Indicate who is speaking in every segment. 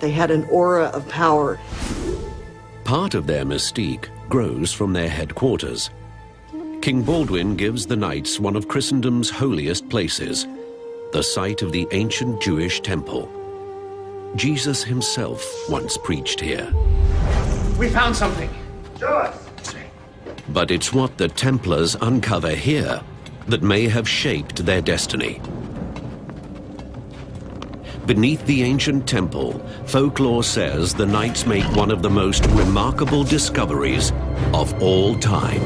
Speaker 1: They had an aura of power.
Speaker 2: Part of their mystique grows from their headquarters. King Baldwin gives the Knights one of Christendom's holiest places, the site of the ancient Jewish temple. Jesus himself once preached here.
Speaker 3: We found something. Show us.
Speaker 2: But it's what the Templars uncover here that may have shaped their destiny. Beneath the ancient temple, folklore says the Knights make one of the most remarkable discoveries of all time.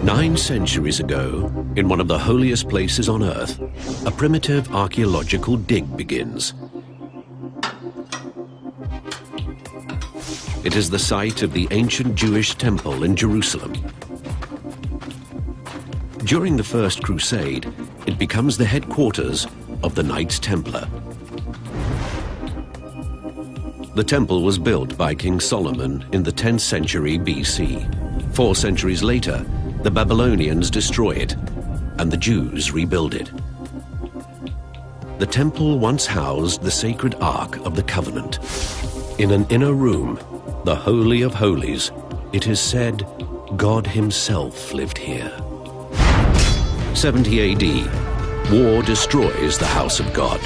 Speaker 2: 9 centuries ago, in one of the holiest places on Earth, a primitive archaeological dig begins. It is the site of the ancient Jewish temple in Jerusalem. During the First Crusade, it becomes the headquarters of the Knights Templar. The temple was built by King Solomon in the 10th century BC. 4 centuries later, the Babylonians destroy it, and the Jews rebuild it. The temple once housed the sacred Ark of the Covenant. In an inner room, the Holy of Holies, it is said God himself lived here. 70 AD, war destroys the house of God.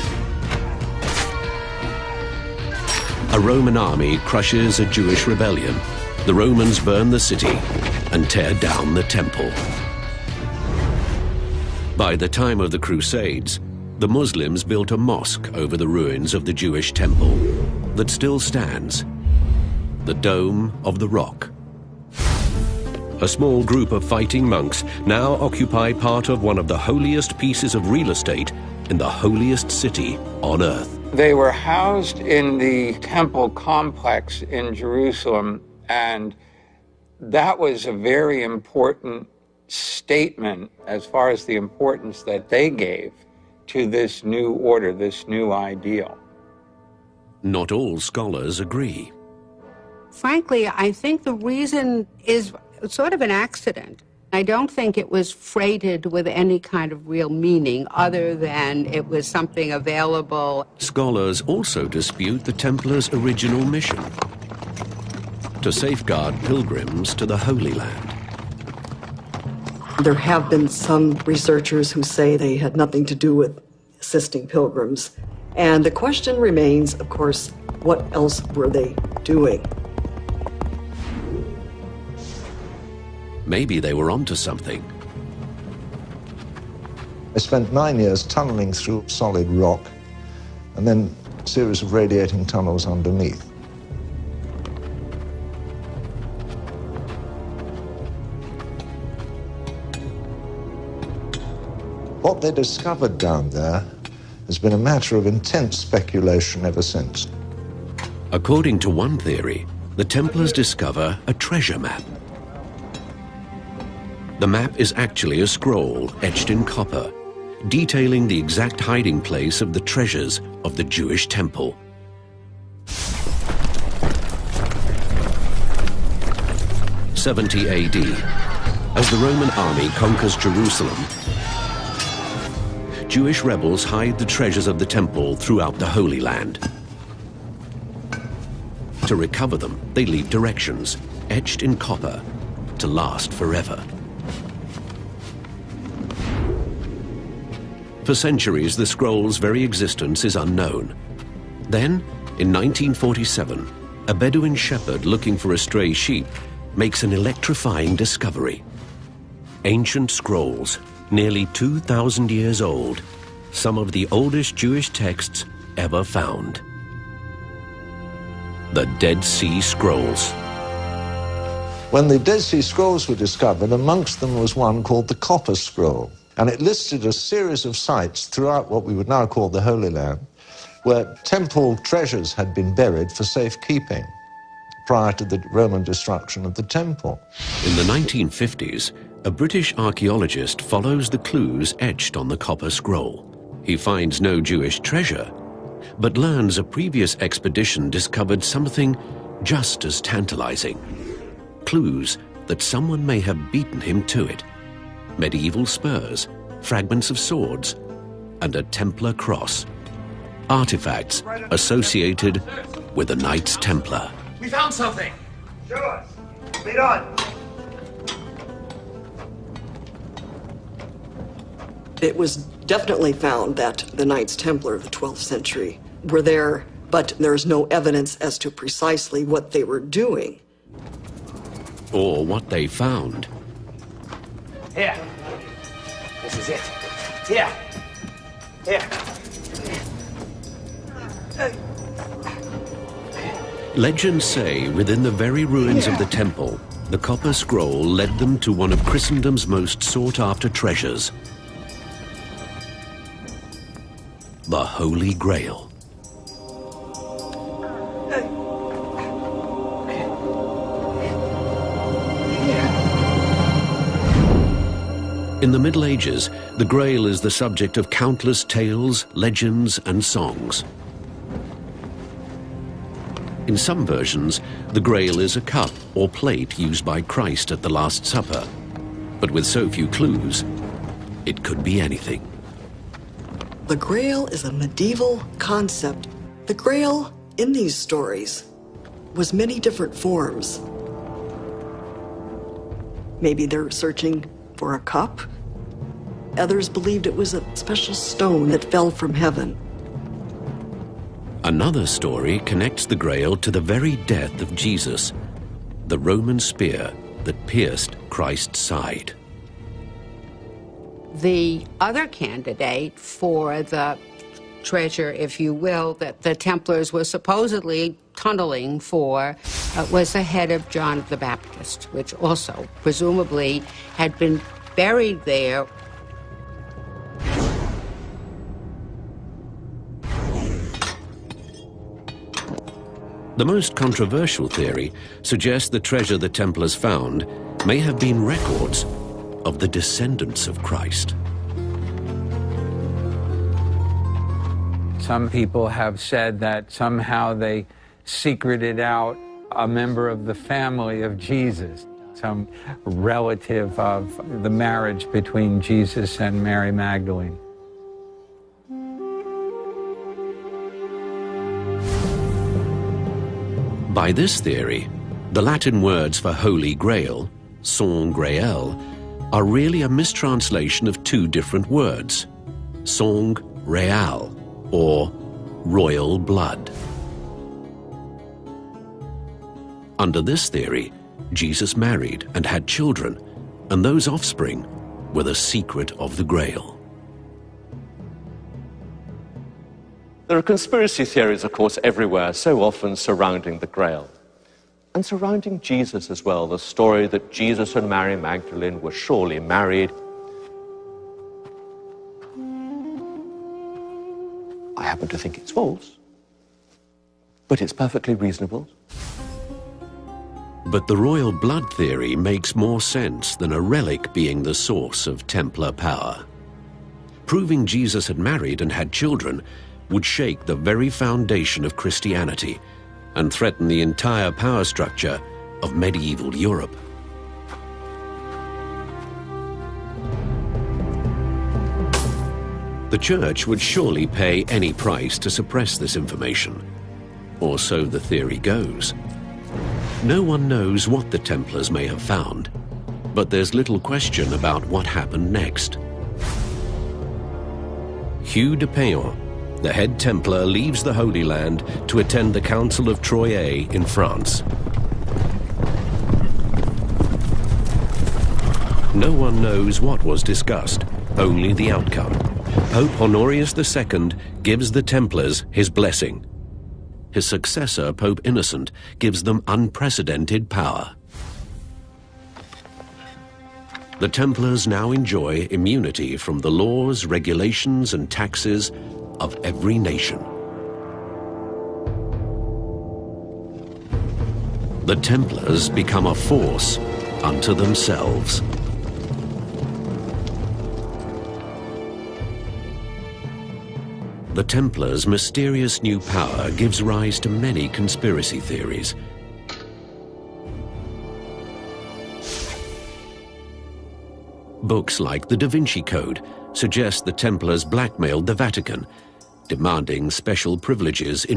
Speaker 2: A Roman army crushes a Jewish rebellion. The Romans burn the city and tear down the temple. By the time of the Crusades, the Muslims built a mosque over the ruins of the Jewish temple that still stands, the Dome of the Rock. A small group of fighting monks now occupy part of one of the holiest pieces of real estate in the holiest city on earth.
Speaker 4: They were housed in the temple complex in Jerusalem, and that was a very important statement as far as the importance that they gave to this new order, this new ideal.
Speaker 2: Not all scholars agree.
Speaker 5: Frankly, I think the reason is sort of an accident. I don't think it was freighted with any kind of real meaning other than it was something available.
Speaker 2: Scholars also dispute the Templars' original mission: to safeguard pilgrims to the Holy Land.
Speaker 1: There have been some researchers who say they had nothing to do with assisting pilgrims. And the question remains, of course, what else were they doing?
Speaker 2: Maybe they were onto something.
Speaker 6: I spent 9 years tunneling through solid rock and then a series of radiating tunnels underneath. What they discovered down there has been a matter of intense speculation ever since.
Speaker 2: According to one theory, the Templars discover a treasure map. The map is actually a scroll etched in copper, detailing the exact hiding place of the treasures of the Jewish temple. '70 AD, as the Roman army conquers Jerusalem, Jewish rebels hide the treasures of the temple throughout the Holy Land. To recover them, they leave directions, etched in copper, to last forever. For centuries, the scroll's very existence is unknown. Then, in 1947, a Bedouin shepherd looking for a stray sheep makes an electrifying discovery. Ancient scrolls, nearly 2,000 years old, some of the oldest Jewish texts ever found. The Dead Sea Scrolls.
Speaker 6: When the Dead Sea Scrolls were discovered, amongst them was one called the Copper Scroll, and it listed a series of sites throughout what we would now call the Holy Land, where temple treasures had been buried for safekeeping prior to the Roman destruction of the temple.
Speaker 2: In the 1950s, a British archaeologist follows the clues etched on the Copper Scroll. He finds no Jewish treasure, but learns a previous expedition discovered something just as tantalizing. Clues that someone may have beaten him to it. Medieval spurs, fragments of swords, and a Templar cross. artifacts associated with the Knights Templar.
Speaker 3: We found something!
Speaker 7: Show us. Lead on.
Speaker 1: It was definitely found that the Knights Templar of the 12th century were there, but there's no evidence as to precisely what they were doing.
Speaker 2: Or what they found.
Speaker 3: Here. This is it. Here. Here.
Speaker 2: Legends say within the very ruins of the temple, the copper scroll led them to one of Christendom's most sought-after treasures, the Holy Grail. In the Middle Ages, the Grail is the subject of countless tales, legends, and songs. In some versions, the Grail is a cup or plate used by Christ at the Last Supper. But with so few clues, it could be anything.
Speaker 1: The Grail is a medieval concept. The Grail, in these stories, was many different forms. Maybe they're searching for a cup. Others believed it was a special stone that fell from heaven.
Speaker 2: Another story connects the Grail to the very death of Jesus, the Roman spear that pierced Christ's side.
Speaker 5: The other candidate for the treasure, if you will, that the Templars were supposedly tunneling for was the head of John the Baptist, which also presumably had been buried there.
Speaker 2: The most controversial theory suggests the treasure the Templars found may have been records of the descendants of Christ.
Speaker 4: Some people have said that somehow they secreted out a member of the family of Jesus, some relative of the marriage between Jesus and Mary Magdalene.
Speaker 2: By this theory, the Latin words for Holy Grail, Sang Grael, are really a mistranslation of two different words, Sang Real, or royal blood. Under this theory, Jesus married and had children, and those offspring were the secret of the Grail.
Speaker 8: There are conspiracy theories, of course, everywhere, so often surrounding the Grail. And surrounding Jesus as well, the story that Jesus and Mary Magdalene were surely married. I happen to think it's false, but it's perfectly reasonable.
Speaker 2: But the royal blood theory makes more sense than a relic being the source of Templar power. Proving Jesus had married and had children would shake the very foundation of Christianity and threaten the entire power structure of medieval Europe. The Church would surely pay any price to suppress this information, or so the theory goes. No one knows what the Templars may have found, but there's little question about what happened next. Hugh de Payon, the head Templar, leaves the Holy Land to attend the Council of Troyes in France. No one knows what was discussed, only the outcome. Pope Honorius II gives the Templars his blessing. His successor, Pope Innocent, gives them unprecedented power. The Templars now enjoy immunity from the laws, regulations, and taxes of every nation. The Templars become a force unto themselves. The Templars' mysterious new power gives rise to many conspiracy theories. Books like the Da Vinci Code suggest the Templars blackmailed the Vatican demanding special privileges in